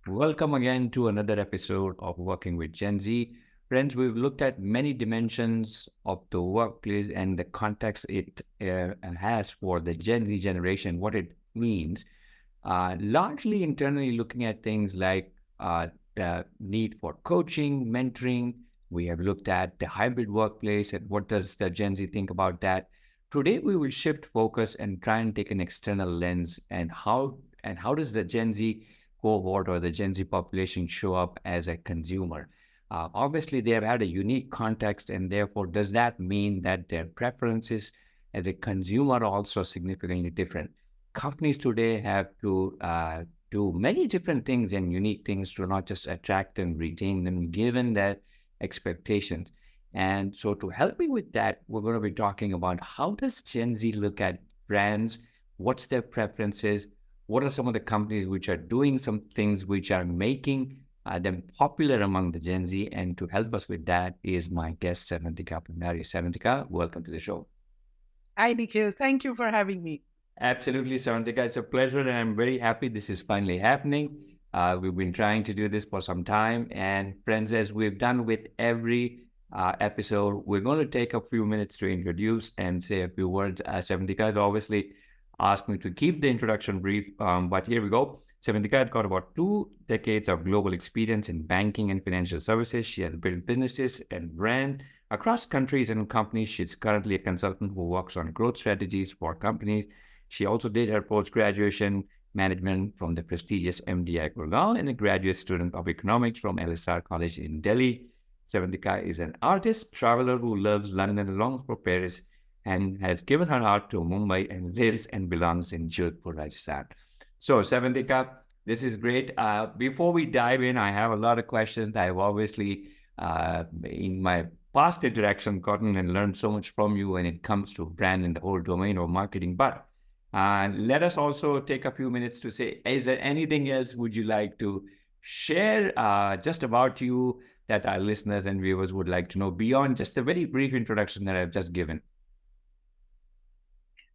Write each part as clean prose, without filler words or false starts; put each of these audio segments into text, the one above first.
Welcome again to another episode of Working with Gen Z. Friends, we've looked at many dimensions of the workplace and the context it has for the Gen Z generation, what it means, largely internally looking at things like the need for coaching, mentoring. We have looked at the hybrid workplace and what does the Gen Z think about that. Today, we will shift focus and try and take an external lens and how does the Gen Z cohort or the Gen Z population show up as a consumer? Obviously, they have had a unique context, and therefore, does that mean that their preferences as a consumer are also significantly different? Companies today have to do many different things and unique things to not just attract and retain them, given their expectations. And so, to help me with that, we're going to be talking about how does Gen Z look at brands? What's their preferences? What are some of the companies which are doing some things which are making them popular among the Gen Z? And to help us with that is my guest, Savantika Pandari. Savantika, welcome to the show. Hi, Nikhil. Thank you for having me. Absolutely, Savantika. It's a pleasure, and I'm very happy this is finally happening. We've been trying to do this for some time. And friends, as we've done with every episode, we're going to take a few minutes to introduce and say a few words. Savantika has obviously asked me to keep the introduction brief, but here we go. Savantika has got about 2 decades of global experience in banking and financial services. She has built businesses and brands across countries and companies. She's currently a consultant who works on growth strategies for companies. She also did her post-graduation management from the prestigious MDI Gurgaon and a graduate student of economics from LSR College in Delhi. Savantika is an artist, traveler who loves London and longs for Paris and has given her heart to Mumbai and lives and belongs in Jodhpur, Rajasthan. So, Savantika, this is great. Before we dive in, I have a lot of questions. I've obviously, in my past interaction, gotten and learned so much from you when it comes to brand and the whole domain of marketing. But let us also take a few minutes to say, is there anything else would you like to share just about you that our listeners and viewers would like to know beyond just a very brief introduction that I've just given?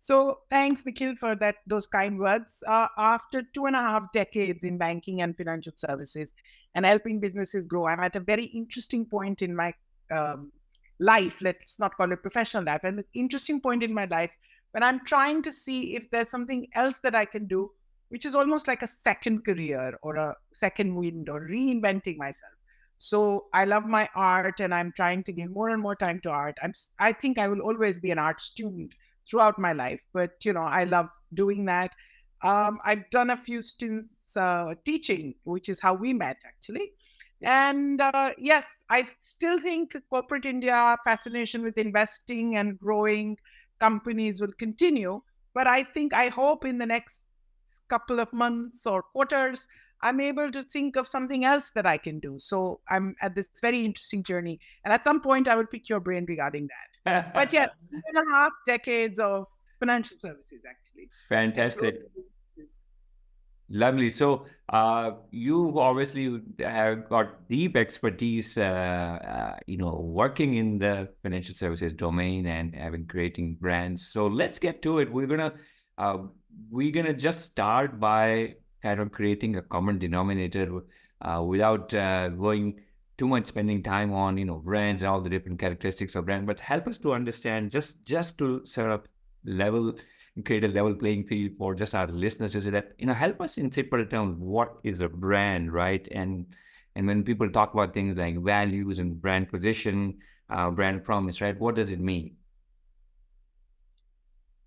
So, thanks, Nikhil, for those kind words. After 2.5 decades in banking and financial services and helping businesses grow, I'm at a very interesting point in my um, life. Let's not call it professional life. I'm at an interesting point in my life when I'm trying to see if there's something else that I can do, which is almost like a second career or a second wind or reinventing myself. So I love my art, and I'm trying to give more and more time to art. I think I will always be an art student throughout my life, but I love doing that. I've done a few stints teaching, which is how we met actually. And yes, I still think corporate India fascination with investing and growing companies will continue. But I hope in the next couple of months or quarters, I'm able to think of something else that I can do. So I'm at this very interesting journey. And at some point, I will pick your brain regarding that. But yes, 2.5 decades of financial services, actually. And growth Fantastic. businesses. Lovely. So, you obviously have got deep expertise, working in the financial services domain and having creating brands. So let's get to it. Uh, we're gonna just start by kind of creating a common denominator, without going too much spending time on brands and all the different characteristics of brand. But help us to understand just to sort of level create a level playing field for just our listeners is that help us in simple terms what is a brand, right? And when people talk about things like values and brand position, brand promise, right, what does it mean?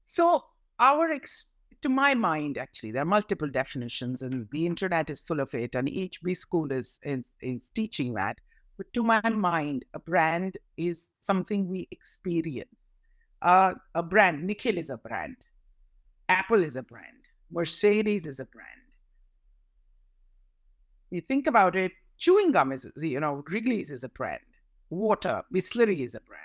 So, to my mind, actually, there are multiple definitions, and the internet is full of it, and each B school is teaching that. But to my mind, a brand is something we experience. A brand, Nikhil is a brand, Apple is a brand, Mercedes is a brand. You think about it, chewing gum is, Wrigley's is a brand, water, Bisleri is a brand.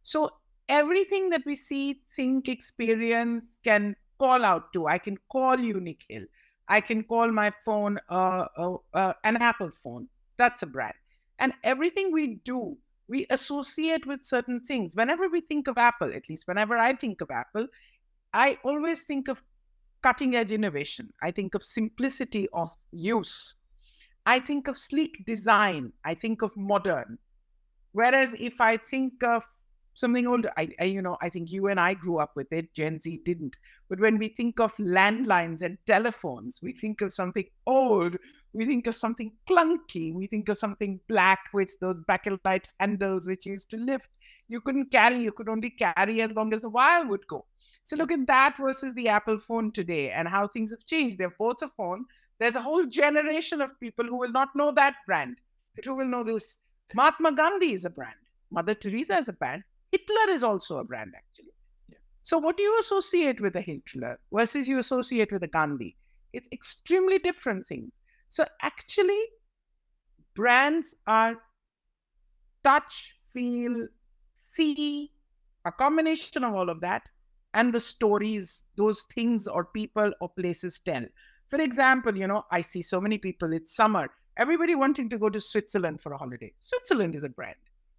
So everything that we see, think, experience can call out to. I can call you Nikhil. I can call my phone an Apple phone. That's a brand. And everything we do, we associate with certain things. Whenever we think of Apple, at least whenever I think of Apple, I always think of cutting edge innovation. I think of simplicity of use. I think of sleek design. I think of modern. Whereas if I think of something older, I think you and I grew up with it, Gen Z didn't. But when we think of landlines and telephones, we think of something old, we think of something clunky, we think of something black with those bakelite handles which used to lift. You couldn't carry, you could only carry as long as the wire would go. So look at that versus the Apple phone today and how things have changed. They're both a phone. There's a whole generation of people who will not know that brand, but who will know this. Mahatma Gandhi is a brand. Mother Teresa is a brand. Hitler is also a brand, actually. Yeah. So what do you associate with a Hitler versus you associate with a Gandhi? It's extremely different things. So actually, brands are touch, feel, see, a combination of all of that, and the stories those things or people or places tell. For example, I see so many people, it's summer, everybody wanting to go to Switzerland for a holiday. Switzerland is a brand.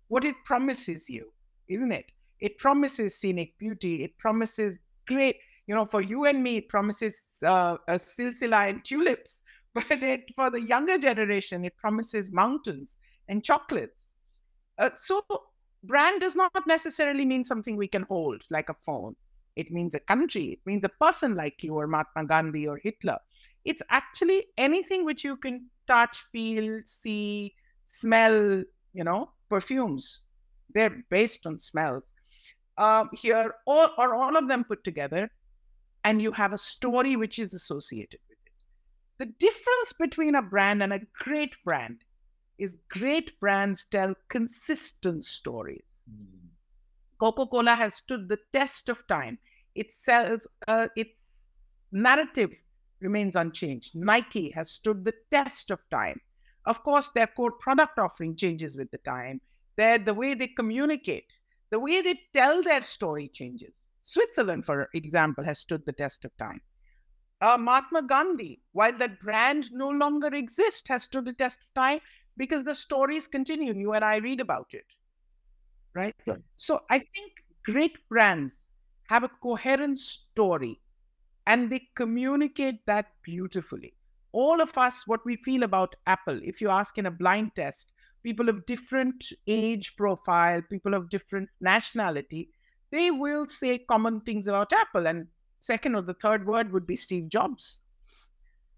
What it promises you, isn't it? It promises scenic beauty. It promises great, for you and me, it promises a silsila and tulips. But for the younger generation, it promises mountains and chocolates. So brand does not necessarily mean something we can hold, like a phone. It means a country. It means a person like you or Mahatma Gandhi or Hitler. It's actually anything which you can touch, feel, see, smell, perfumes. They're based on smells. Here, all of them put together, and you have a story which is associated with it. The difference between a brand and a great brand is great brands tell consistent stories. Coca-Cola has stood the test of time. Its narrative remains unchanged. Nike has stood the test of time. Of course, their core product offering changes with the time. The way they communicate, the way they tell their story changes. Switzerland, for example, has stood the test of time. Mahatma Gandhi, while that brand no longer exists, has stood the test of time because the stories continue. You and I read about it, right? Right. So I think great brands have a coherent story and they communicate that beautifully. All of us, what we feel about Apple, if you ask in a blind test, people of different age profile, people of different nationality, they will say common things about Apple. And second or the third word would be Steve Jobs,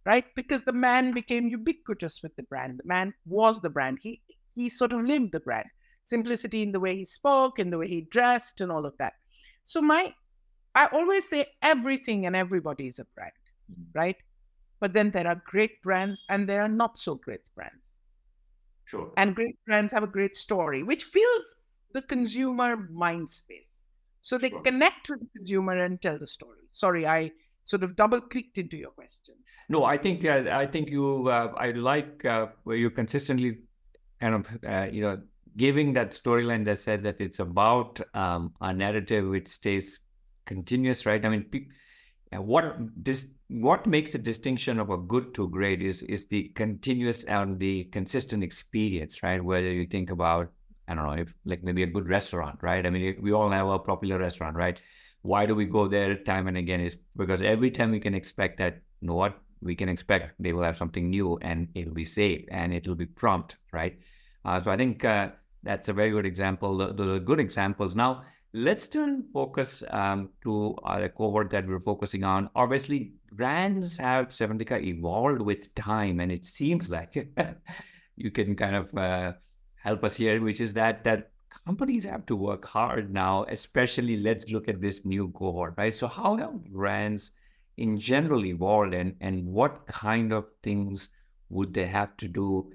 right? Because the man became ubiquitous with the brand. The man was the brand. He sort of lived the brand. Simplicity in the way he spoke, in the way he dressed, and all of that. So I always say everything and everybody is a brand, right? But then there are great brands and there are not so great brands. Sure. And great brands have a great story, which fills the consumer mind space. So they Sure. connect with the consumer and tell the story. Sorry, I sort of double clicked into your question. No, I think you. I like where you consistently kind of giving that storyline that said that it's about a narrative which stays continuous, right? I mean, what makes the distinction of a good to great is the continuous and the consistent experience, right? Whether you think about, I don't know, if like maybe a good restaurant, right? I mean, we all have a popular restaurant, right? Why do we go there time and again? Is because every time we can expect that, what we can expect they will have something new and it'll be safe and it'll be prompt, right? So I think that's a very good example. Those are good examples. Now, let's turn focus to the cohort that we're focusing on. Obviously, brands have Savantika evolved with time, and it seems like you can kind of help us here, which is that companies have to work hard now, especially let's look at this new cohort, right? So how have brands in general evolved and what kind of things would they have to do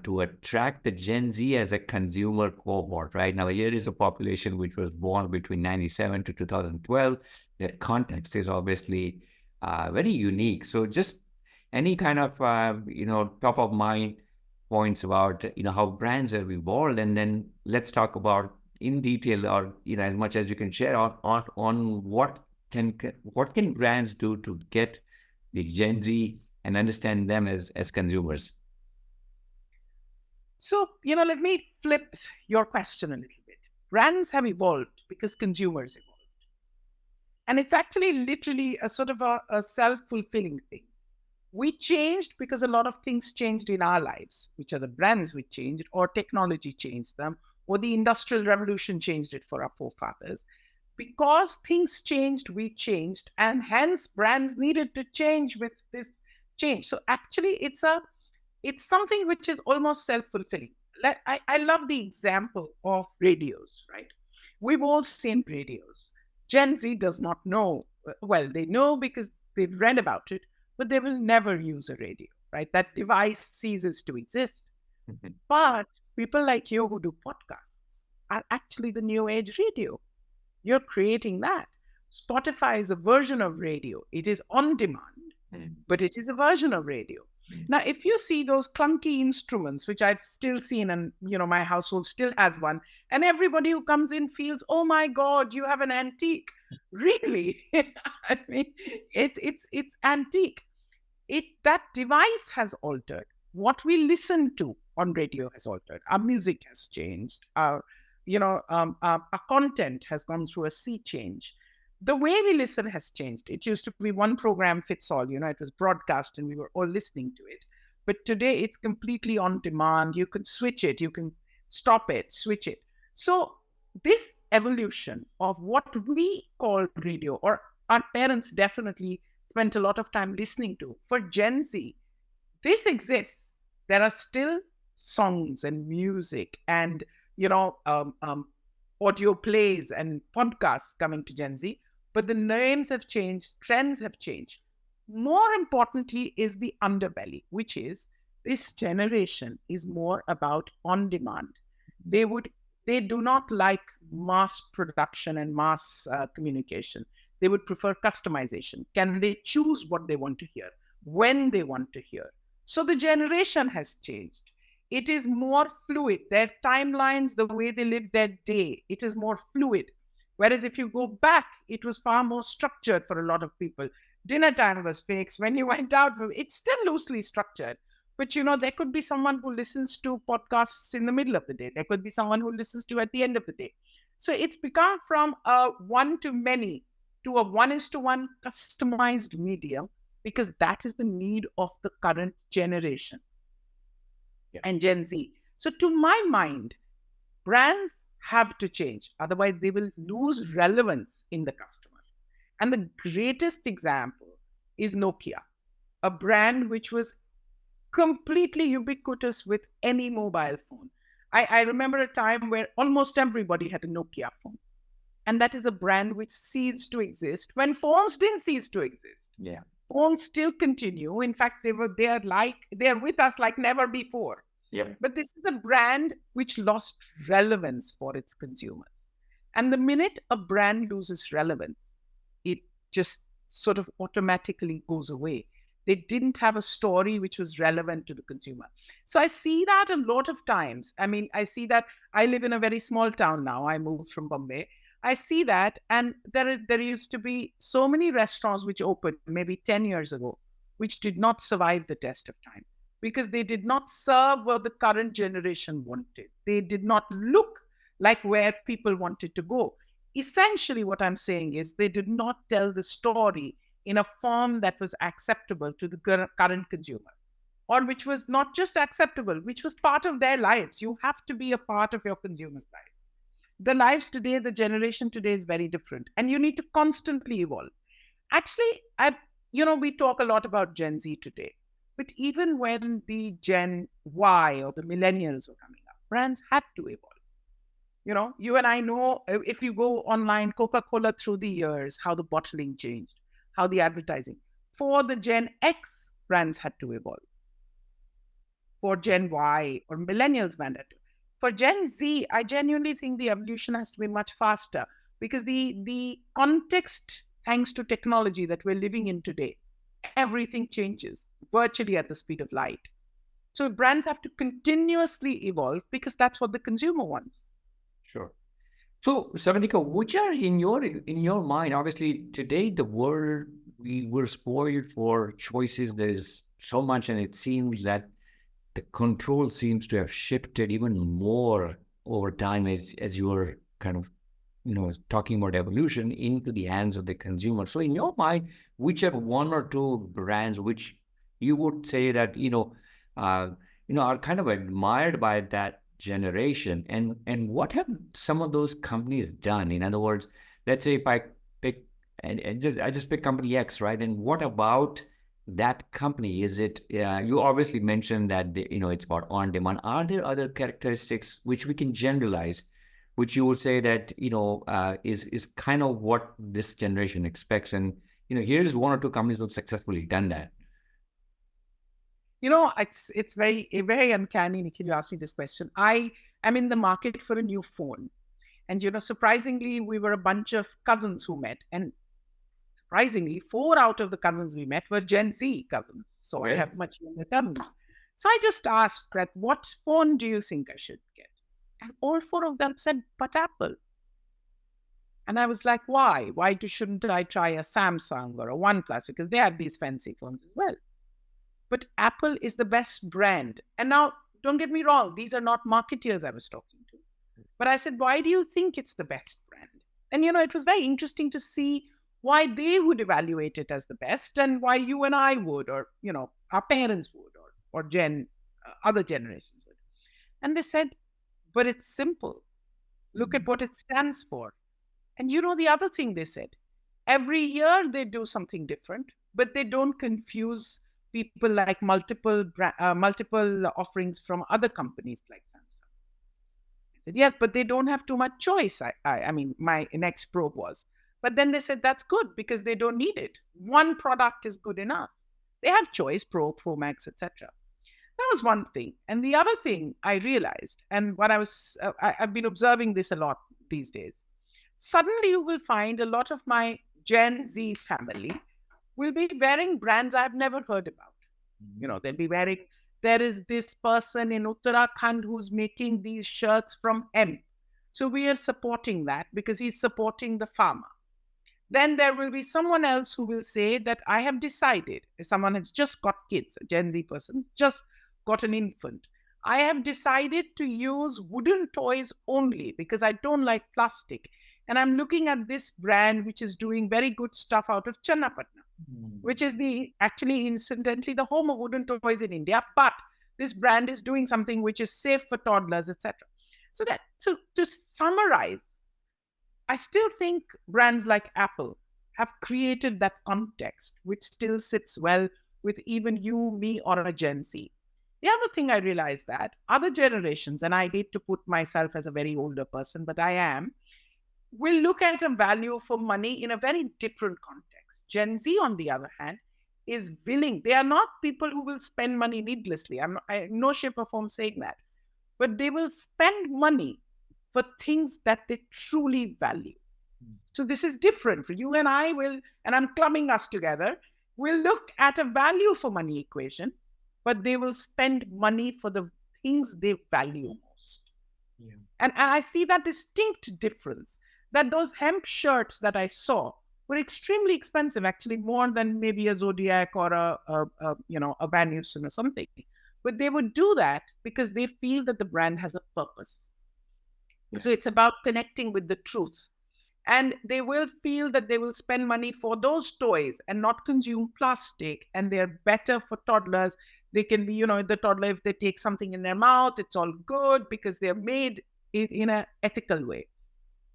to attract the Gen Z as a consumer cohort, right? Now, here is a population which was born between 97 to 2012. The context is obviously very unique. So just any kind of, top of mind points about, how brands have evolved. And then let's talk about in detail or, as much as you can share on what can brands do to get the Gen Z and understand them as consumers. So, let me flip your question a little bit. Brands have evolved because consumers evolved. And it's actually literally a sort of a self-fulfilling thing. We changed because a lot of things changed in our lives, which are the brands which changed, or technology changed them, or the industrial revolution changed it for our forefathers. Because things changed, we changed, and hence brands needed to change with this change. So actually, it's something which is almost self-fulfilling. I love the example of radios, right? We've all seen radios. Gen Z does not know. Well, they know because they've read about it, but they will never use a radio, right? That device ceases to exist. Mhm. But people like you who do podcasts are actually the new age radio. You're creating that. Spotify is a version of radio. It is on demand, Mm. but it is a version of radio. Mm. Now, if you see those clunky instruments, which I've still seen, and my household still has one, and everybody who comes in feels, oh my God, you have an antique. Really? I mean, it's antique. That device has altered. What we listen to on radio has altered. Our music has changed. Our content has gone through a sea change. The way we listen has changed. It used to be one program fits all. It was broadcast and we were all listening to it. But today it's completely on demand. You can switch it. You can stop it, switch it. So this evolution of what we call radio, or our parents definitely spent a lot of time listening to, for Gen Z, this exists. There are still songs and music and audio plays and podcasts coming to Gen Z, but the names have changed, trends have changed. More importantly is the underbelly, which is this generation is more about on demand. They do not like mass production and mass communication. They would prefer customization. Can they choose what they want to hear, when they want to hear? So the generation has changed. It is more fluid. Their timelines, the way they live their day, it is more fluid. Whereas if you go back, it was far more structured for a lot of people. Dinner time was fixed. When you went out, it's still loosely structured. But there could be someone who listens to podcasts in the middle of the day. There could be someone who listens to at the end of the day. So it's become from a one to many to a 1:1 customized medium, because that is the need of the current generation. Yeah. And Gen Z. So to my mind, brands have to change. Otherwise, they will lose relevance in the customer. And the greatest example is Nokia, a brand which was completely ubiquitous with any mobile phone. I remember a time where almost everybody had a Nokia phone. And that is a brand which ceased to exist when phones didn't cease to exist. Yeah. Phones still continue. In fact, they're with us like never before. Yeah. But this is a brand which lost relevance for its consumers. And the minute a brand loses relevance, it just sort of automatically goes away. They didn't have a story which was relevant to the consumer. So I see that a lot of times. I mean, I see that. I live in a very small town now. I moved from Bombay. I see that. And there used to be so many restaurants which opened maybe 10 years ago, which did not survive the test of time because they did not serve what the current generation wanted. They did not look like where people wanted to go. Essentially, what I'm saying is they did not tell the story in a form that was acceptable to the current consumer, or which was not just acceptable, which was part of their lives. You have to be a part of your consumers' lives. The lives today, the generation today is very different, and you need to constantly evolve. Actually, we talk a lot about Gen Z today, but even when the Gen Y or the Millennials were coming up, brands had to evolve. You and I know, if you go online, Coca-Cola through the years, how the bottling changed, how the advertising. For the Gen X, brands had to evolve. For Gen Y or Millennials, brand had to. For Gen Z, I genuinely think the evolution has to be much faster because the context, thanks to technology that we're living in today, everything changes virtually at the speed of light. So brands have to continuously evolve because that's what the consumer wants. Sure. So, Savantika, which are in your mind? Obviously, today the world we're spoiled for choices. There is so much, and it seems that the control seems to have shifted even more over time as you were kind of talking about evolution into the hands of the consumer. So, in your mind, which are one or two brands which you would say that, are kind of admired by that generation. And what have some of those companies done? In other words, let's say if I pick and just I just pick company X, right? And what about that company? Is it you obviously mentioned that it's about on demand. Are there other characteristics which we can generalize, which you would say that is kind of what this generation expects? And here's one or two companies who've successfully done that. It's very uncanny, Nikhil, you asked me this question. I am in the market for a new phone. And, surprisingly, we were a bunch of cousins who met. And surprisingly, 4 out of the cousins we met were Gen Z cousins. So I have much younger cousins. So I just asked that, what phone do you think I should get? And all 4 of them said, but Apple. And I was like, why? Why shouldn't I try a Samsung or a OnePlus? Because they have these fancy phones as well. But Apple is the best brand. And now, don't get me wrong, these are not marketeers I was talking to. But I said, why do you think it's the best brand? And, it was very interesting to see why they would evaluate it as the best and why you and I would, or, our parents would, or other generations would. And they said, but it's simple. Look at what it stands for. And the other thing they said, every year they do something different, but they don't confuse people like multiple offerings from other companies like Samsung. I said, yes, but they don't have too much choice. I mean, my next probe was. But then they said, that's good because they don't need it. One product is good enough. They have choice, Pro Max, etc. That was one thing. And the other thing I realized, and what I've been observing this a lot these days, suddenly you will find a lot of my Gen Z family will be wearing brands I've never heard about. They'll be wearing, there is this person in Uttarakhand who's making these shirts from hemp. So we are supporting that because he's supporting the farmer. Then there will be someone else who will say that I have decided, if someone has just got kids, a Gen Z person, just got an infant, I have decided to use wooden toys only because I don't like plastic. And I'm looking at this brand, which is doing very good stuff out of Channapatna, which is actually, incidentally, the home of wooden toys in India. But this brand is doing something which is safe for toddlers, etc. So to summarize, I still think brands like Apple have created that context, which still sits well with even you, me, or a Gen Z. The other thing I realized that other generations, and I hate to put myself as a very older person, but I am, will look at a value for money in a very different context. Gen Z, on the other hand, is willing. They are not people who will spend money needlessly. I'm in no shape or form saying that. But they will spend money for things that they truly value. So this is different. For you and I will, and I'm clubbing us together, we'll look at a value for money equation, but they will spend money for the things they value most. Yeah. And I see that distinct difference, that those hemp shirts that I saw were extremely expensive, actually more than maybe a Zodiac or a Van Heusen or something. But they would do that because they feel that the brand has a purpose. Yeah. So it's about connecting with the truth. And they will feel that they will spend money for those toys and not consume plastic. And they're better for toddlers. They can be, the toddler, if they take something in their mouth, it's all good because they're made in an ethical way.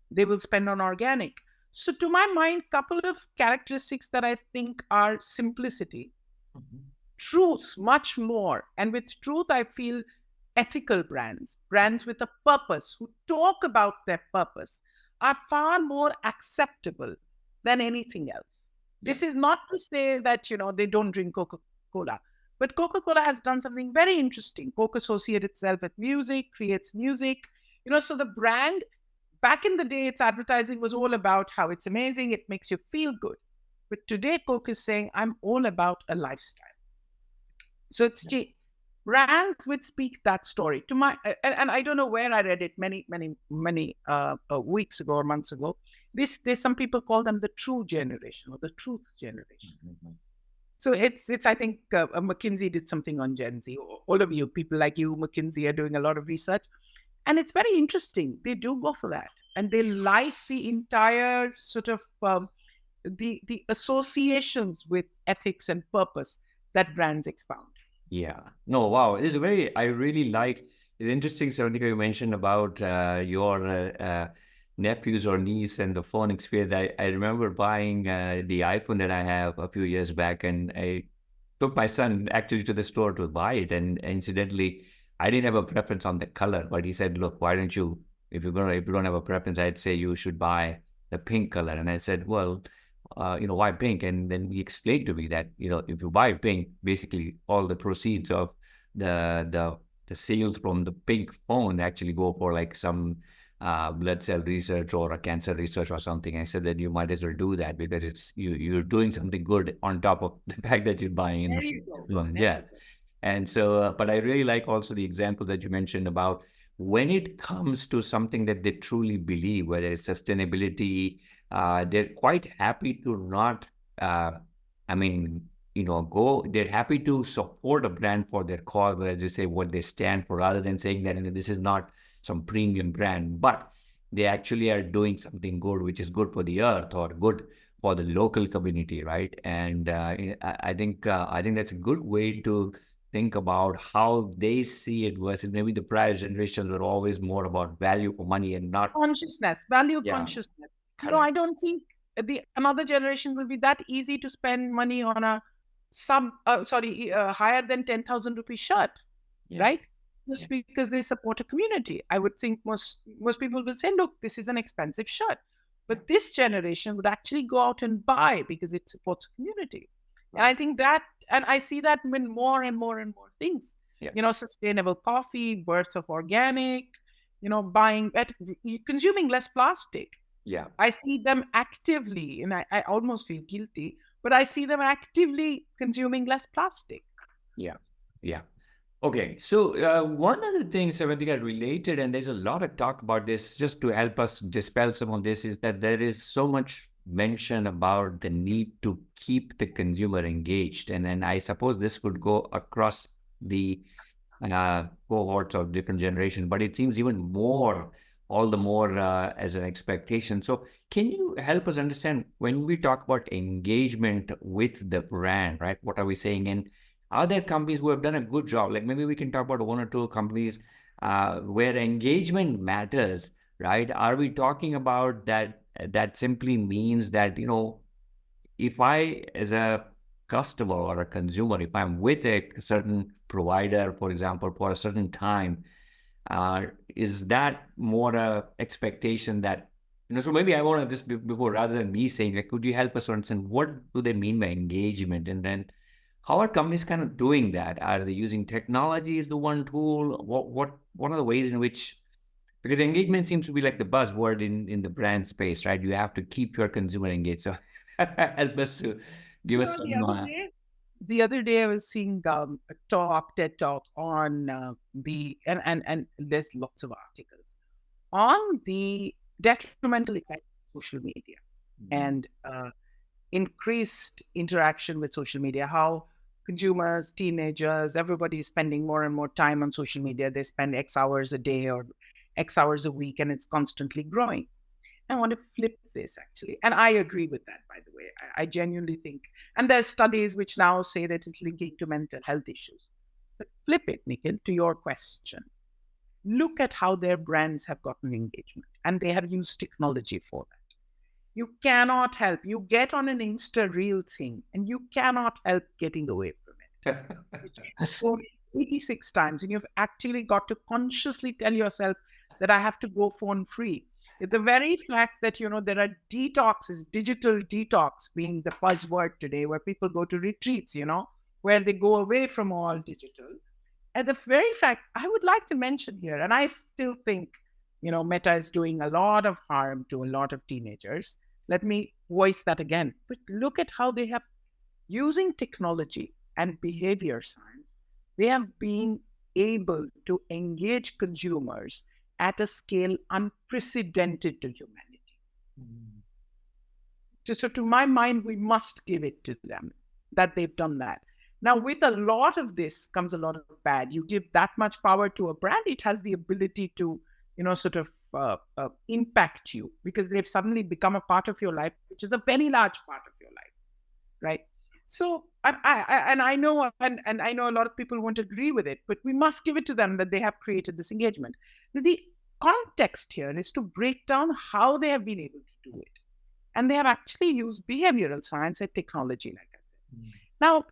They will spend on organic. So to my mind, couple of characteristics that I think are simplicity, truth, much more. And with truth, I feel ethical brands with a purpose, who talk about their purpose, are far more acceptable than anything else. Yeah. This is not to say that, they don't drink Coca-Cola, but Coca-Cola has done something very interesting. Coke associates itself with music, creates music, so the brand, back in the day, its advertising was all about how it's amazing, it makes you feel good. But today, Coke is saying, I'm all about a lifestyle. So it's brands which speak that story. And I don't know where I read it many weeks ago or months ago. There's some people call them the true generation or the truth generation. Mm-hmm. So it's I think McKinsey did something on Gen Z. All of you, people like you, McKinsey, are doing a lot of research. And it's very interesting. They do go for that. And they like the entire sort of the associations with ethics and purpose that brands expound. Yeah. No, wow. It's I really like, it's interesting, Savantika, you mentioned about your nephews or niece and the phone experience. I remember buying the iPhone that I have a few years back, and I took my son actually to the store to buy it. And incidentally, I didn't have a preference on the color, but he said, look, why don't you, if you don't have a preference, I'd say you should buy the pink color. And I said, well, why pink? And then he explained to me that, if you buy pink, basically all the proceeds of the the the sales from the pink phone actually go for like some blood cell research or a cancer research or something. I said that you might as well do that because you're doing something good on top of the fact that you're buying in There the you go. one. There Yeah. you go. And so, but I really like also the examples that you mentioned about when it comes to something that they truly believe, whether it's sustainability, they're quite happy to not, uh, I mean, they're happy to support a brand for their cause, whether they say what they stand for, rather than saying that this is not some premium brand, but they actually are doing something good, which is good for the earth or good for the local community, right? And I think that's a good way to think about how they see it versus maybe the prior generations were always more about value for money and not. Consciousness, value Yeah, consciousness. I correct. don't think the another generation will be that easy to spend money on a higher than 10,000 rupee shirt, Yeah, right? yeah, Just because they support a community. I would think most people will say, look, this is an expensive shirt. yeah, But this generation would actually go out and buy because it supports a community. And right. I think that, and I see that in more and more and more things. Yeah, Sustainable coffee, birds of organic, buying better, consuming less plastic. yeah, I see them actively, and I almost feel guilty, but I see them actively consuming less plastic. yeah, yeah. Okay, so one other thing, Savantika, related, and there's a lot of talk about this, just to help us dispel some of this, is that there is so much mention about the need to keep the consumer engaged. And then I suppose this would go across the cohorts of different generations, but it seems even more, all the more as an expectation. So, can you help us understand when we talk about engagement with the brand, right? What are we saying? And are there companies who have done a good job? Like maybe we can talk about one or two companies where engagement matters, right? Are we talking about that? That simply means that, if I, as a customer or a consumer, if I'm with a certain provider, for example, for a certain time, is that more a expectation that, so maybe I want to just before, rather than me saying, like, could you help us understand what do they mean by engagement? And then how are companies kind of doing that? Are they using technology as the one tool? What are the ways in which, because engagement seems to be like the buzzword in the brand space, right? You have to keep your consumer engaged. So help us to give us The some. other day I was seeing a TED talk on and there's lots of articles on the detrimental effect of social media and increased interaction with social media, how consumers, teenagers, everybody is spending more and more time on social media. They spend X hours a day or X hours a week, and it's constantly growing. I want to flip this actually. And I agree with that, by the way. I genuinely think. And there's studies which now say that it's linking to mental health issues. But flip it, Nikhil, to your question. Look at how their brands have gotten engagement and they have used technology for that. You cannot help. You get on an Insta reel thing and you cannot help getting away from it. You go 86 times and you've actually got to consciously tell yourself that I have to go phone free. The very fact that, there are detoxes, digital detox being the buzzword today, where people go to retreats, where they go away from all digital. And the very fact I would like to mention here, and I still think, Meta is doing a lot of harm to a lot of teenagers. Let me voice that again. But look at how they have, using technology and behavior science, they have been able to engage consumers at a scale unprecedented to humanity. So to my mind, we must give it to them that they've done that. Now, with a lot of this comes a lot of bad. You give that much power to a brand, it has the ability to, sort of impact you because they've suddenly become a part of your life, which is a very large part of your life, right? So and I know, and I know a lot of people won't agree with it, but we must give it to them that they have created this engagement. The context here is to break down how they have been able to do it. And they have actually used behavioral science and technology, like I said. Now,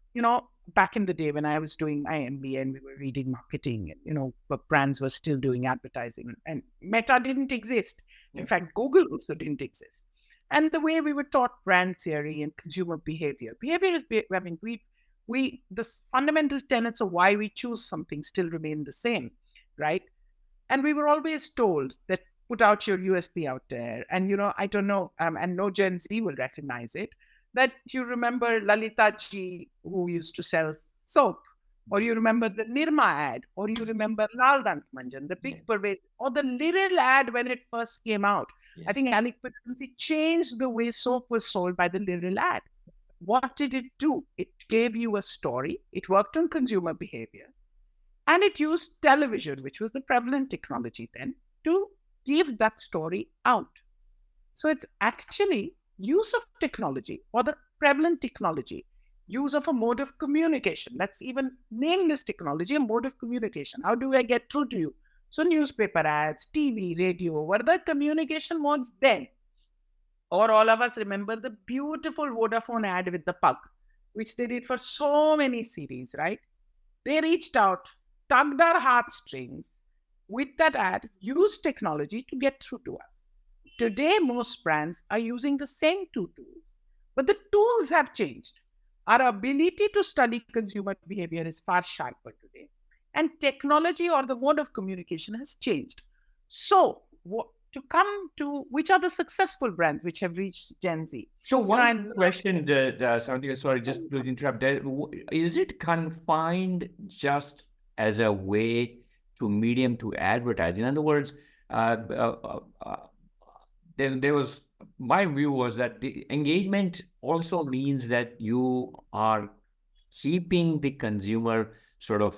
back in the day when I was doing my MBA and we were reading marketing, and but brands were still doing advertising, and Meta didn't exist. In fact, Google also didn't exist. And the way we were taught brand theory and consumer behavior is, I mean, the fundamental tenets of why we choose something still remain the same, right? And we were always told that put out your USP out there. And, I don't know, and no Gen Z will recognize it, that you remember Lalita ji, who used to sell soap, or you remember the Nirma ad, or you remember Lal Dant Manjan, the big pervasive, or the little ad when it first came out. I think Alec Patterson changed the way soap was sold by the little ad. What did it do? It gave you a story. It worked on consumer behavior. And it used television, which was the prevalent technology then, to give that story out. So it's actually use of technology or the prevalent technology, use of a mode of communication. Let's even name this technology a mode of communication. How do I get through to you? So newspaper ads, TV, radio, were the communication modes then? Or all of us remember the beautiful Vodafone ad with the pug, which they did for so many series, right? They reached out, tugged our heartstrings with that ad, used technology to get through to us. Today, most brands are using the same two tools, but the tools have changed. Our ability to study consumer behavior is far sharper today, and technology or the mode of communication has changed. So, to come to which are the successful brands which have reached Gen Z? So one question, Soundia, sorry, just to interrupt. Is it confined just as a way to medium to advertise? In other words, there was, my view was that the engagement also means that you are keeping the consumer sort of,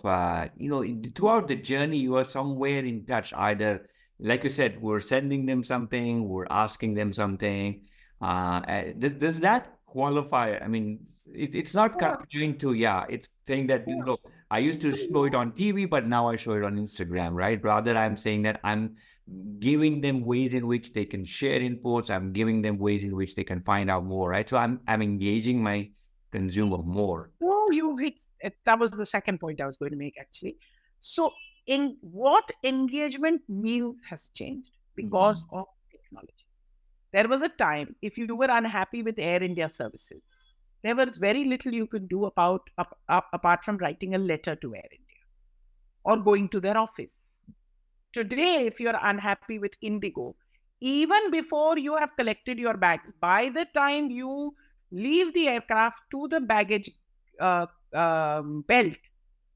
throughout the journey, you are somewhere in touch, either, like you said, we're sending them something, we're asking them something. Does that qualify? I mean, it's not continuing to, it's saying that, look, I used to show it on TV, but now I show it on Instagram, right? Rather, I'm saying that I'm giving them ways in which they can share inputs. I'm giving them ways in which they can find out more, right? So I'm engaging my consumer more. Oh, you hit, that was the second point I was going to make, actually. So in what engagement means has changed because of technology. There was a time, if you were unhappy with Air India services, there was very little you could do apart from writing a letter to Air India or going to their office. Today, if you're unhappy with Indigo, even before you have collected your bags, by the time you leave the aircraft to the baggage belt,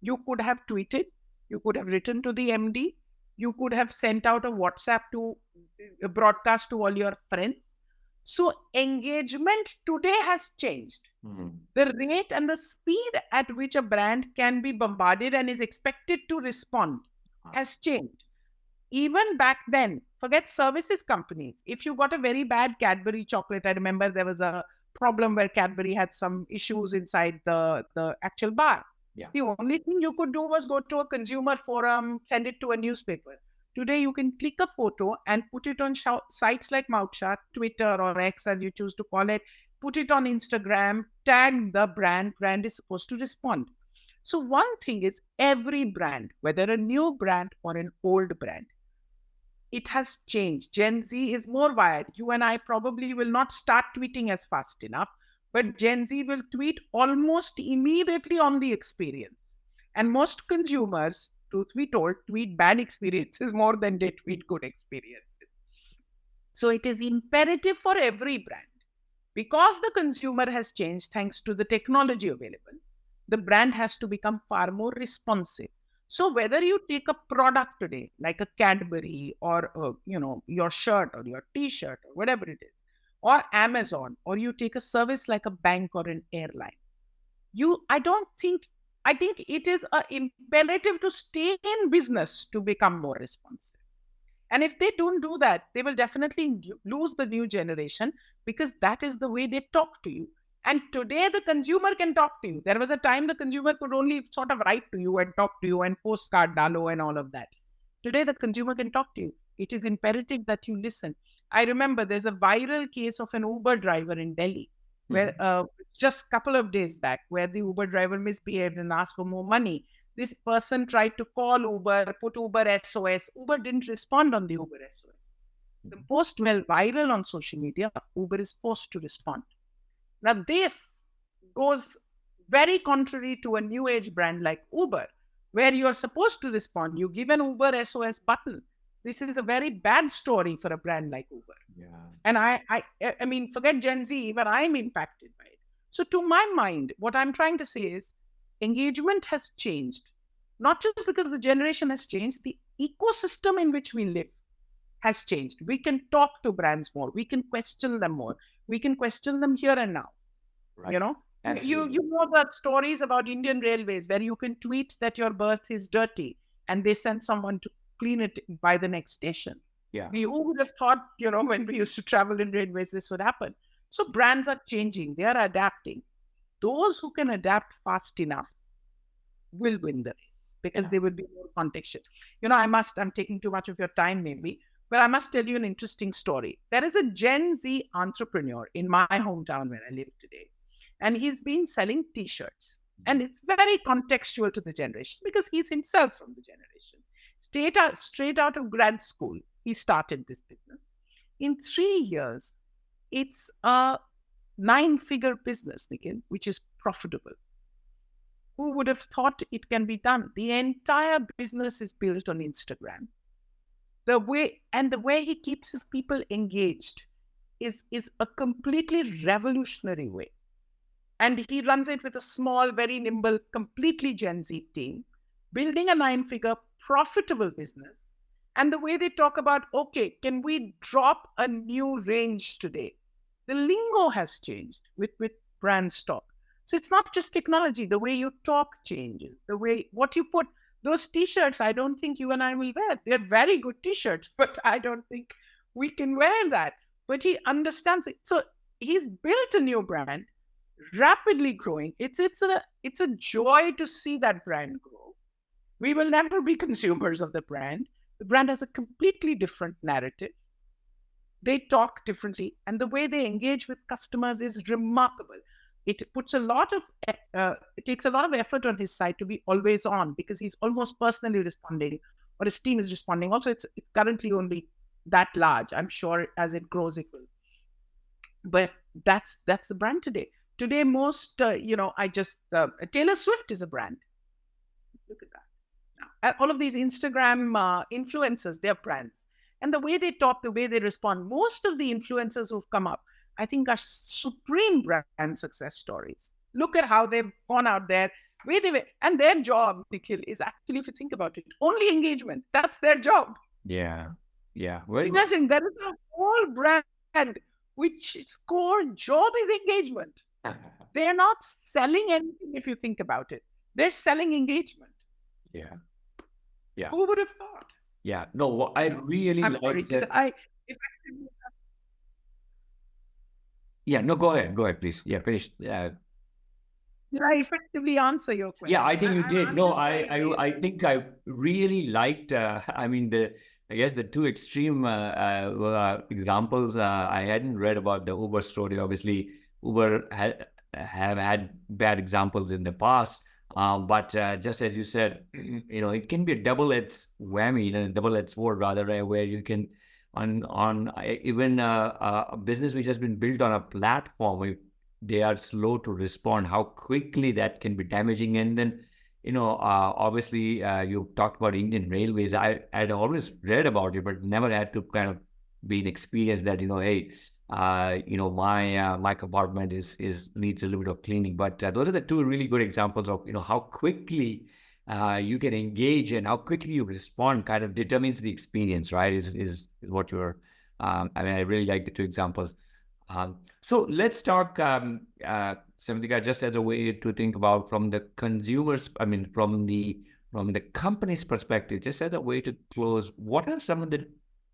you could have tweeted, you could have written to the MD, you could have sent out a WhatsApp to broadcast to all your friends. So engagement today has changed. The rate and the speed at which a brand can be bombarded and is expected to respond has changed. Even back then, forget services companies. If you got a very bad Cadbury chocolate, I remember there was a problem where Cadbury had some issues inside the actual bar. The only thing you could do was go to a consumer forum, send it to a newspaper. Today, you can click a photo and put it on sites like Mouthshot, Twitter, or X, as you choose to call it. Put it on Instagram, tag the brand. Brand is supposed to respond. So one thing is every brand, whether a new brand or an old brand, it has changed. Gen Z is more wired. You and I probably will not start tweeting as fast enough, but Gen Z will tweet almost immediately on the experience. And most consumers, truth be told, tweet bad experiences more than they tweet good experiences. So it is imperative for every brand. Because the consumer has changed thanks to the technology available, the brand has to become far more responsive. So whether you take a product today, like a Cadbury or, your shirt or your t-shirt or whatever it is, or Amazon, or you take a service like a bank or an airline, I think it is imperative to stay in business to become more responsive. And if they don't do that, they will definitely lose the new generation because that is the way they talk to you. And today the consumer can talk to you. There was a time the consumer could only sort of write to you and talk to you and postcard dalo and all of that. Today the consumer can talk to you. It is imperative that you listen. I remember there's a viral case of an Uber driver in Delhi where just a couple of days back, where the Uber driver misbehaved and asked for more money. This person tried to call Uber, put Uber SOS. Uber didn't respond on the Uber SOS. The post went viral on social media. Uber is forced to respond. Now, this goes very contrary to a new age brand like Uber, where you're supposed to respond. You give an Uber SOS button. This is a very bad story for a brand like Uber. Yeah. And I mean, forget Gen Z, even I'm impacted by it. So to my mind, what I'm trying to say is engagement has changed, not just because the generation has changed, the ecosystem in which we live has changed. We can talk to brands more. We can question them more. We can question them here and now. Right. You know, Absolutely. you know the stories about Indian Railways where you can tweet that your berth is dirty and they send someone to clean it by the next station. Yeah. Who would have thought, you know, when we used to travel in railways, this would happen? So brands are changing. They are adapting. Those who can adapt fast enough will win the race because they will be more contextual. You know, I'm taking too much of your time maybe, but I must tell you an interesting story. There is a Gen Z entrepreneur in my hometown where I live today, and he's been selling T-shirts. And it's very contextual to the generation because he's himself from the generation. Straight out of grad school, he started this business. In 3 years, it's a 9-figure business, Nikhil, which is profitable. Who would have thought it can be done? The entire business is built on Instagram. The way he keeps his people engaged is a completely revolutionary way. And he runs it with a small, very nimble, completely Gen Z team, building a 9-figure profitable business. And the way they talk about, okay, can we drop a new range today? The lingo has changed with brand talk. So it's not just technology. The way you talk changes. The way what you put, those T-shirts, I don't think you and I will wear. They're very good T-shirts, but I don't think we can wear that. But he understands it. So he's built a new brand, rapidly growing. It's a joy to see that brand grow. We will never be consumers of the brand. The brand has a completely different narrative. They talk differently, and the way they engage with customers is remarkable. It takes a lot of effort on his side to be always on because he's almost personally responding, or his team is responding. Also, it's currently only that large. I'm sure as it grows, it will. But that's the brand today. Today, most Taylor Swift is a brand. Look at that. All of these Instagram influencers, they're brands. And the way they talk, the way they respond, most of the influencers who've come up, I think, are supreme brand success stories. Look at how they've gone out there, and their job, Nikhil, is actually, if you think about it, only engagement. That's their job. Yeah. Imagine there is a whole brand which its core job is engagement. They're not selling anything, if you think about it. They're selling engagement. Yeah. Who would have thought? Yeah. No, I really like that. Yeah, no, go ahead, please. Yeah, finish. Did I effectively answer your question? Yeah, I think you did. No, I think I really liked, I guess the two extreme examples. I hadn't read about the Uber story. Obviously, Uber have had bad examples in the past. But just as you said, it can be a double-edged whammy, a double-edged sword rather, where you can, on even a business which has been built on a platform, if they are slow to respond, how quickly that can be damaging. And then, obviously, you talked about Indian Railways. I'd always read about it, but never had to kind of be an experience that, hey, my compartment needs a little bit of cleaning. But those are the two really good examples of how quickly you can engage and how quickly you respond kind of determines the experience, right? Is what you're. I really like the two examples. So let's talk, Samdika, just as a way to think about from the consumers. From the company's perspective, just as a way to close. What are some of the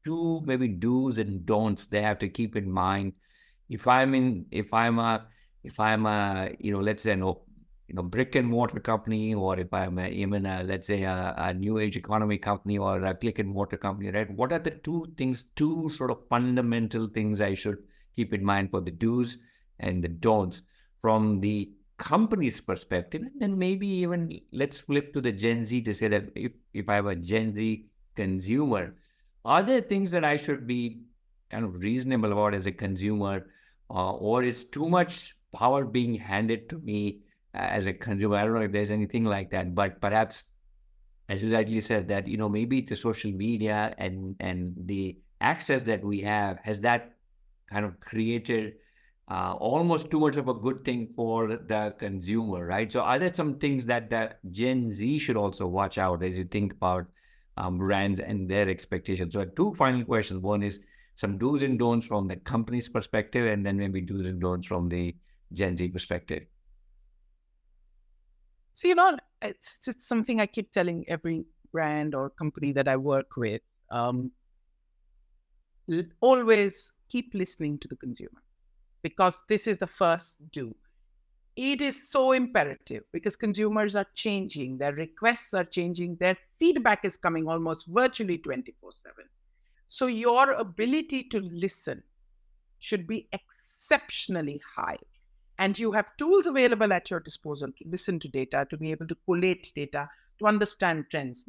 two maybe do's and don'ts they have to keep in mind if I'm a if I'm a, let's say, brick and mortar company, or if I'm even let's say a new age economy company or a click and mortar company, right? What are the two sort of fundamental things I should keep in mind for the do's and the don'ts from the company's perspective? And then maybe even let's flip to the Gen Z to say that if I have a Gen Z consumer, are there things that I should be kind of reasonable about as a consumer, or is too much power being handed to me as a consumer? I don't know if there's anything like that, but perhaps, as you rightly said, that maybe the social media and the access that we have has that kind of created almost too much of a good thing for the consumer, right? So, are there some things that the Gen Z should also watch out as you think about brands and their expectations? So, two final questions. One is some do's and don'ts from the company's perspective, and then maybe do's and don'ts from the Gen Z perspective. So, it's something I keep telling every brand or company that I work with. Always keep listening to the consumer, because this is the first do. It is so imperative because consumers are changing, their requests are changing, their feedback is coming almost virtually 24/7. So your ability to listen should be exceptionally high. And you have tools available at your disposal to listen to data, to be able to collate data, to understand trends.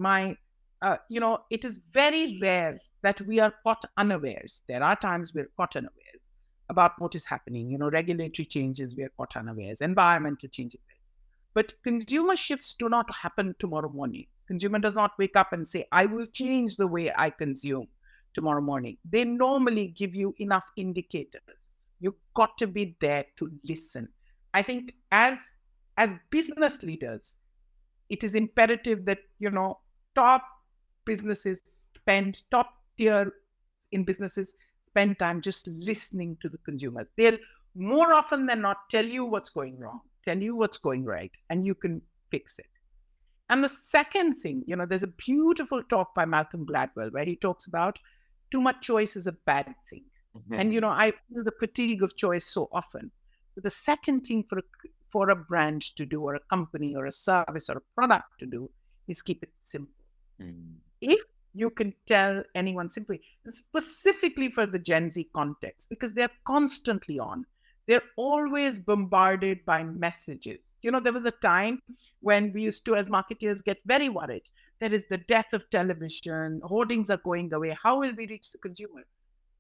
It is very rare that we are caught unawares. There are times we're caught unawares about what is happening. Regulatory changes, we are caught unawares, environmental changes. But consumer shifts do not happen tomorrow morning. Consumer does not wake up and say, I will change the way I consume tomorrow morning. They normally give you enough indicators. You've got to be there to listen. I think as business leaders, it is imperative that, top businesses top tier in businesses spend time just listening to the consumers. They'll more often than not tell you what's going wrong, tell you what's going right, and you can fix it. And the second thing, there's a beautiful talk by Malcolm Gladwell where he talks about too much choice is a bad thing. Mm-hmm. And, I feel the fatigue of choice so often. So the second thing for a brand to do, or a company or a service or a product to do, is keep it simple. Mm. If you can tell anyone simply, and specifically for the Gen Z context, because they're constantly on. They're always bombarded by messages. There was a time when we used to, as marketeers, get very worried. There is the death of television, hoardings are going away. How will we reach the consumer?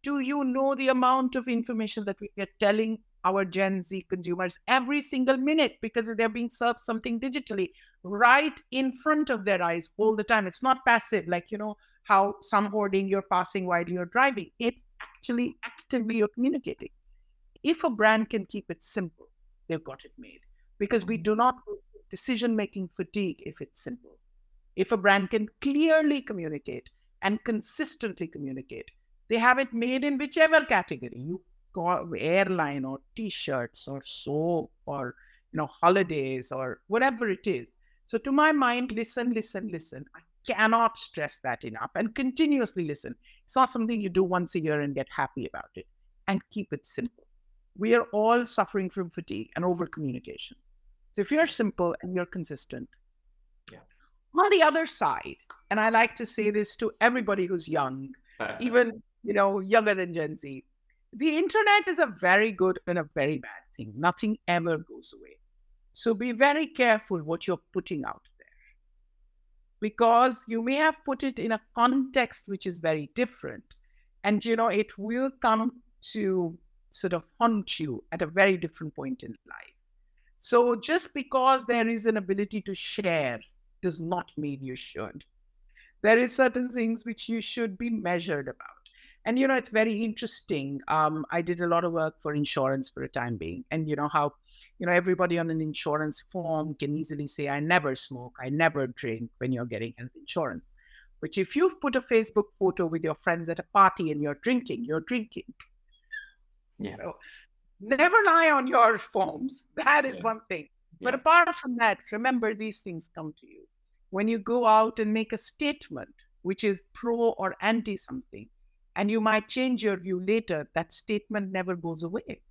Do you know the amount of information that we are telling our Gen Z consumers every single minute, because they're being served something digitally right in front of their eyes all the time? It's not passive, like, how some hoarding you're passing while you're driving. It's actually actively you're communicating. If a brand can keep it simple, they've got it made, because we do not decision-making fatigue if it's simple. If a brand can clearly communicate and consistently communicate, they have it made in whichever category. You go airline or t-shirts or soap or holidays or whatever it is. So to my mind, listen. I cannot stress that enough, and continuously listen. It's not something you do once a year and get happy about it, and keep it simple. We are all suffering from fatigue and over communication. So if you're simple and you're consistent, on the other side, and I like to say this to everybody who's young, even younger than Gen Z, the internet is a very good and a very bad thing. Nothing ever goes away. So be very careful what you're putting out there, because you may have put it in a context which is very different, and it will come to sort of haunt you at a very different point in life. So just because there is an ability to share does not mean you should. There is certain things which you should be measured about. And, it's very interesting. I did a lot of work for insurance for a time being. And how, everybody on an insurance form can easily say, I never smoke, I never drink when you're getting health insurance. Which if you've put a Facebook photo with your friends at a party and you're drinking, you're drinking. Yeah. So, never lie on your forms. That is one thing. But apart from that, remember, these things come to you. When you go out and make a statement, which is pro or anti something, and you might change your view later, that statement never goes away.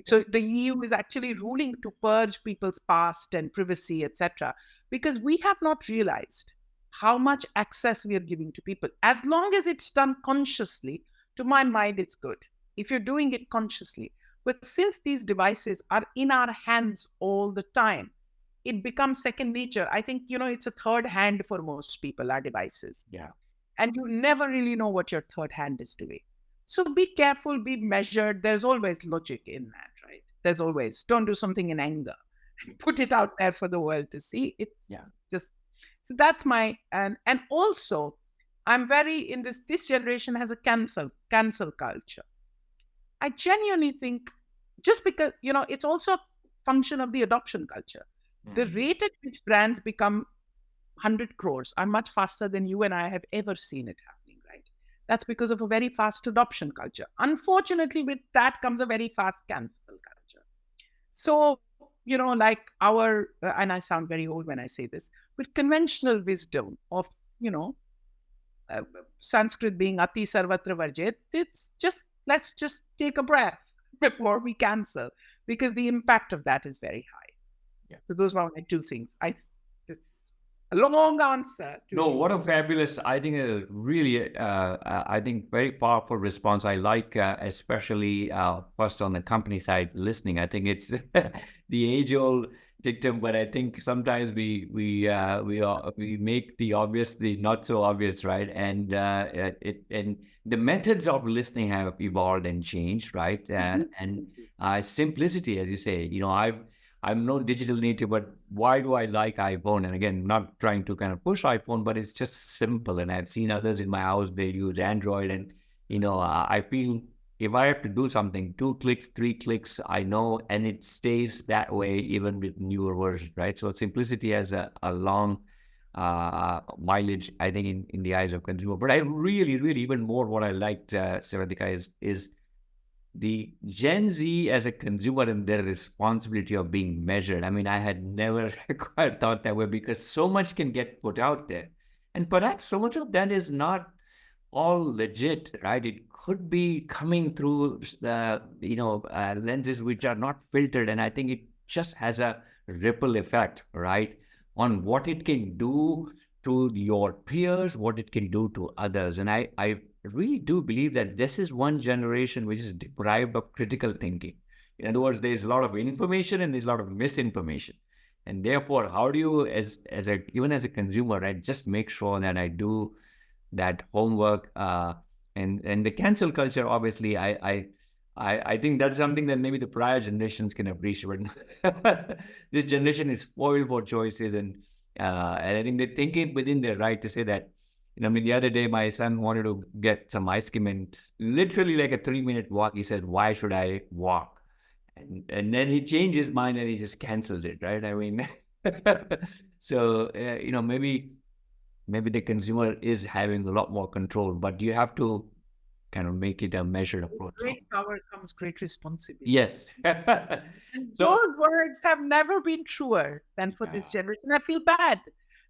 So the EU is actually ruling to purge people's past and privacy, etc., because we have not realized how much access we are giving to people. As long as it's done consciously, to my mind, it's good. If you're doing it consciously. But since these devices are in our hands all the time, it becomes second nature. I think, it's a third hand for most people, our devices. Yeah. And you never really know what your third hand is doing. So be careful, be measured. There's always logic in that, right? There's always, don't do something in anger. Put it out there for the world to see. It's just, so that's my, and also I'm very in this generation has a cancel culture. I genuinely think just because, it's also a function of the adoption culture. The rate at which brands become 100 crores are much faster than you and I have ever seen it happening, right? That's because of a very fast adoption culture. Unfortunately, with that comes a very fast cancel culture. So, like and I sound very old when I say this, with conventional wisdom of, Sanskrit being Ati Sarvatra Varjit, it's just, let's just take a breath before we cancel, because the impact of that is very high. Yeah. So those are my two things. It's a long answer. No, what a fabulous, I think, really, I think, very powerful response. I like, especially first on the company side, listening. I think it's the age-old dictum, but I think sometimes we make the obvious the not so obvious, right? And and the methods of listening have evolved and changed, right? And simplicity, as you say, I'm no digital native, but why do I like iPhone? And again, not trying to kind of push iPhone, but it's just simple. And I've seen others in my house, they use Android. And, I feel if I have to do something, 2 clicks, 3 clicks, I know, and it stays that way even with newer versions, right? So simplicity has a long mileage, I think, in the eyes of consumer. But I really, really, even more what I liked, Savantika, is the Gen Z as a consumer and their responsibility of being measured. I mean, I had never quite thought that way, because so much can get put out there. And perhaps so much of that is not all legit, right? It could be coming through lenses which are not filtered. And I think it just has a ripple effect, right, on what it can do to your peers, what it can do to others. And I really do believe that this is one generation which is deprived of critical thinking. In other words, there's a lot of information and there's a lot of misinformation. And therefore, how do you, even as a consumer, right, just make sure that I do that homework, and the cancel culture, obviously, I think that's something that maybe the prior generations can appreciate. But this generation is spoiled for choices, and I think they think it within their right to say that. I mean, the other day, my son wanted to get some ice cream, and literally like a 3-minute walk, he said, "Why should I walk?" And then he changed his mind and he just canceled it, right? I mean, so, maybe the consumer is having a lot more control, but you have to kind of make it a measured approach. With great power comes great responsibility. Yes. And those words have never been truer than for this generation. I feel bad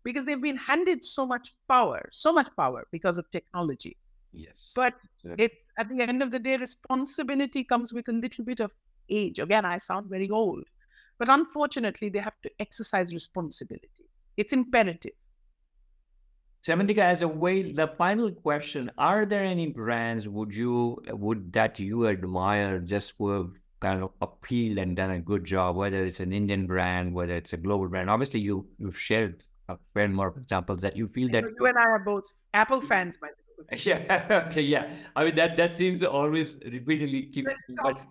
because they've been handed so much power because of technology. Yes. But it's, at the end of the day, responsibility comes with a little bit of age. Again, I sound very old, but unfortunately, they have to exercise responsibility. It's imperative. Samantika, as a way, the final question: are there any brands that you admire, just who have kind of appealed and done a good job, whether it's an Indian brand, whether it's a global brand? Obviously, you've shared a fair number of examples that you feel that you and I are both Apple fans, by the way. Yeah, okay, yeah. I mean, that seems to always repeatedly keep. But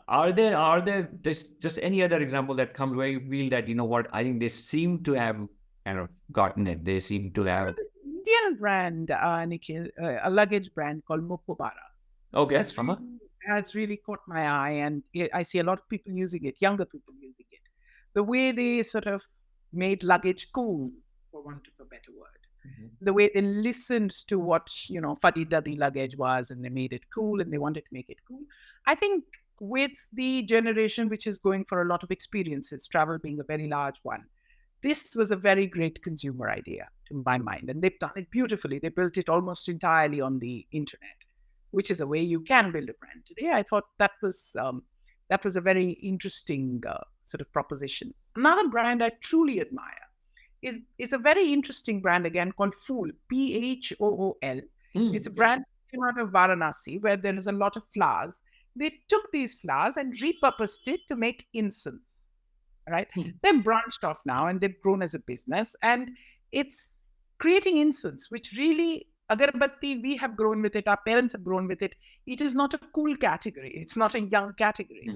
are there just any other example that comes where you feel that, you know what, I think they seem to have kind of gotten it. They seem to have this Indian brand, Nikhil, a luggage brand called Mokobara. Okay, has really caught my eye, and I see a lot of people using it, younger people using it. The way they sort of made luggage cool, for want of a better word. The way they listened to what, fuddy-duddy luggage was, and they made it cool, and they wanted to make it cool. I think with the generation which is going for a lot of experiences, travel being a very large one, this was a very great consumer idea, to my mind. And they've done it beautifully. They built it almost entirely on the internet, which is a way you can build a brand today. I thought that was That was a very interesting sort of proposition. Another brand I truly admire is a very interesting brand again called Phool, Phool. It's a brand that came out of Varanasi where there is a lot of flowers. They took these flowers and repurposed it to make incense. Right? They've branched off now and they've grown as a business, and it's creating incense, which really agarbatti, we have grown with it, our parents have grown with it. It is not a cool category. It's not a young category.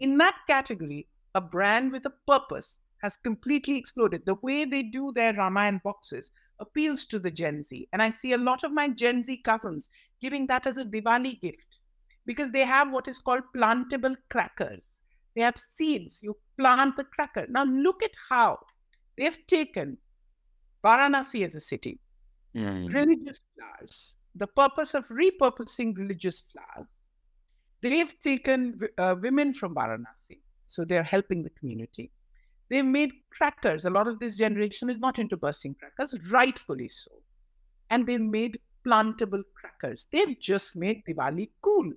In that category, a brand with a purpose has completely exploded. The way they do their Ramayana boxes appeals to the Gen Z. And I see a lot of my Gen Z cousins giving that as a Diwali gift because they have what is called plantable crackers. They have seeds. You plant the cracker. Now look at how they've taken Varanasi as a city, religious flowers, the purpose of repurposing religious flowers. They've taken women from Varanasi, so they're helping the community. They've made crackers. A lot of this generation is not into bursting crackers, rightfully so. And they've made plantable crackers. They've just made Diwali cool.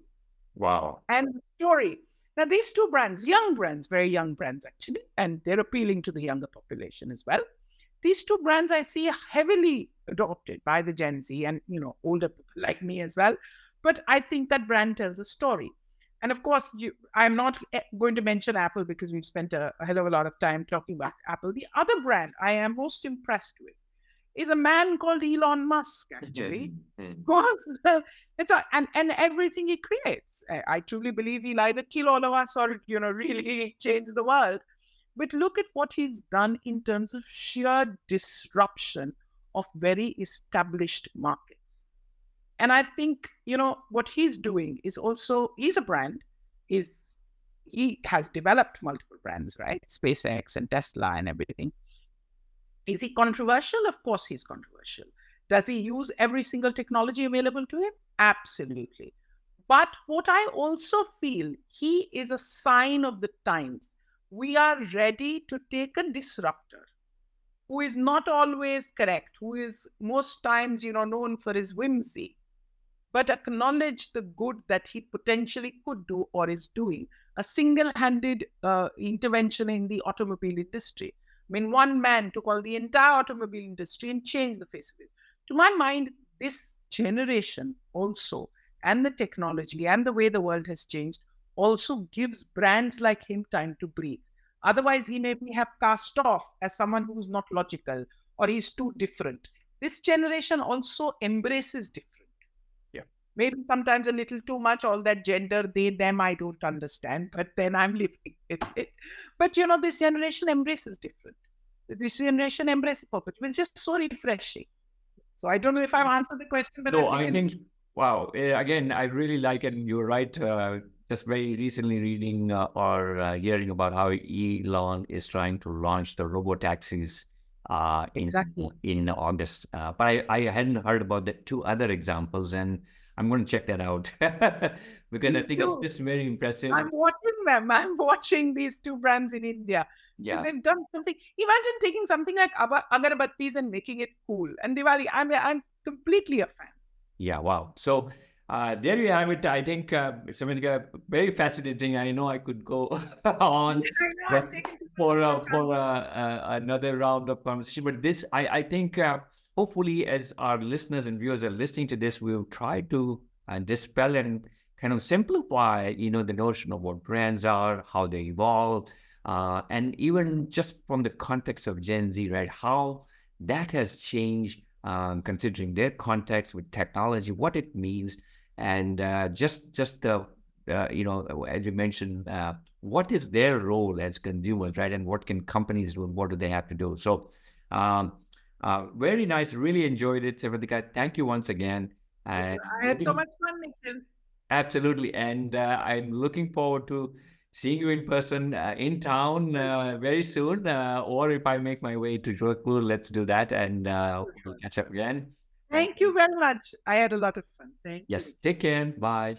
Wow. And the story. Now, these two brands, young brands, very young brands actually, and they're appealing to the younger population as well. These two brands I see are heavily adopted by the Gen Z and, older people like me as well. But I think that brand tells a story. And of course, I'm not going to mention Apple because we've spent a hell of a lot of time talking about Apple. The other brand I am most impressed with is a man called Elon Musk, actually. And everything he creates. I truly believe he'll either kill all of us or, really change the world. But look at what he's done in terms of sheer disruption of very established markets. And I think, what he's doing is also, he's a brand, he has developed multiple brands, right? SpaceX and Tesla and everything. Is he controversial? Of course he's controversial. Does he use every single technology available to him? Absolutely. But what I also feel, he is a sign of the times. We are ready to take a disruptor who is not always correct, who is most times, known for his whimsy, but acknowledge the good that he potentially could do or is doing. A single-handed intervention in the automobile industry. I mean, one man took all the entire automobile industry and changed the face of it. To my mind, this generation also, and the technology and the way the world has changed, also gives brands like him time to breathe. Otherwise, he may have cast off as someone who's not logical or he's too different. This generation also embraces different. Yeah. Maybe sometimes a little too much, all that gender, they, them, I don't understand, but then I'm living with it. But, this generation embraces different. This generation embraces purpose. It's just so refreshing. So I don't know if I've answered the question, but no, I think, wow. Again, I really like it. You're right. Just very recently reading or hearing about how Elon is trying to launch the robo-taxis in August. But I hadn't heard about the two other examples, and I'm going to check that out because I think it's just very impressive. I'm watching them. I'm watching these two brands in India. Yeah. They've done something. Imagine taking something like agarbattis and making it cool. And Diwali, I'm completely a fan. Yeah, wow. So there you have it. I think Samika, very fascinating. I know I could go on for another round of conversation, but this, I think, hopefully, as our listeners and viewers are listening to this, we'll try to dispel and kind of simplify, the notion of what brands are, how they evolve, and even just from the context of Gen Z, right? How that has changed. Considering their context with technology, what it means, and just the as you mentioned, what is their role as consumers, right? And what can companies do? And what do they have to do? So, very nice. Really enjoyed it, Savantika. Thank you once again. I had so much fun, Nikhil. Absolutely, and I'm looking forward to seeing you in person in town very soon, or if I make my way to Jodhpur, let's do that, and we'll catch up again. Thank you very much. I had a lot of fun. Thank you. Yes, take care. Bye.